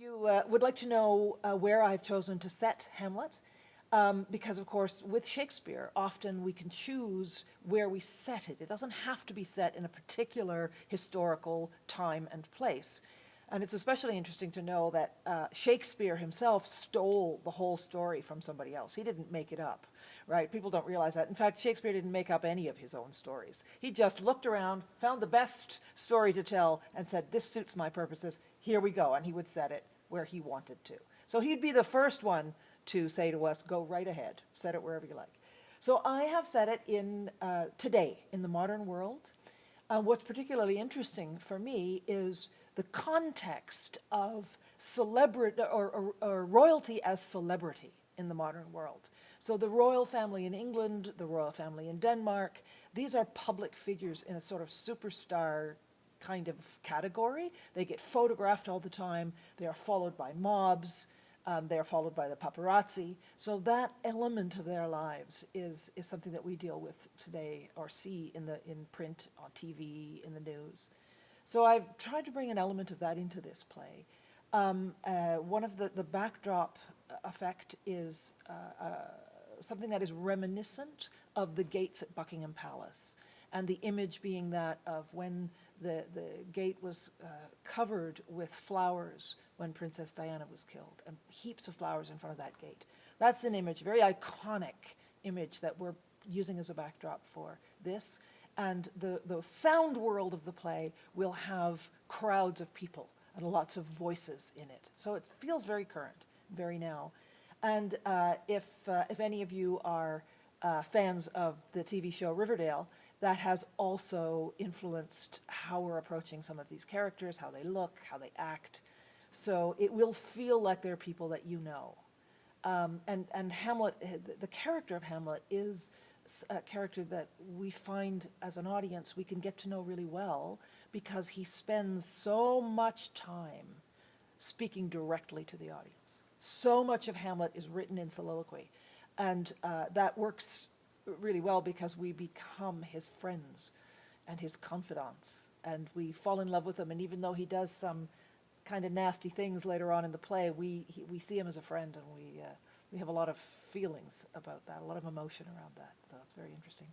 You would like to know where I've chosen to set Hamlet, because of course with Shakespeare often we can choose where we set it. It doesn't have to be set in a particular historical time and place. And it's especially interesting to know that Shakespeare himself stole the whole story from somebody else. He didn't make it up, right? People don't realize that. In fact, Shakespeare didn't make up any of his own stories. He just looked around, found the best story to tell, and said, this suits my purposes, here we go. And he would set it where he wanted to. So he'd be the first one to say to us, go right ahead, set it wherever you like. So I have set it in today, in the modern world. What's particularly interesting for me is the context of celebrity or royalty as celebrity in the modern world. So the royal family in England, the royal family in Denmark, these are public figures in a sort of superstar kind of category. They get photographed all the time. They are followed by mobs. They are followed by the paparazzi. So that element of their lives is something that we deal with today or see in print, on TV, in the news. So I've tried to bring an element of that into this play. One of the backdrop effect is something that is reminiscent of the gates at Buckingham Palace, and the image being that of when the gate was covered with flowers when Princess Diana was killed, and heaps of flowers in front of that gate. That's an image, very iconic image that we're using as a backdrop for this. And the sound world of the play will have crowds of people and lots of voices in it. So it feels very current, very now. And if any of you are fans of the TV show Riverdale, that has also influenced how we're approaching some of these characters, how they look, how they act. So it will feel like they're people that you know. And Hamlet, the character of Hamlet is a character that we find as an audience we can get to know really well, because he spends so much time speaking directly to the audience. So much of Hamlet is written in soliloquy, and that works really well because we become his friends and his confidants, and we fall in love with him. And even though he does some kind of nasty things later on in the play, we see him as a friend, and we have a lot of feelings about that, a lot of emotion around that. So it's very interesting.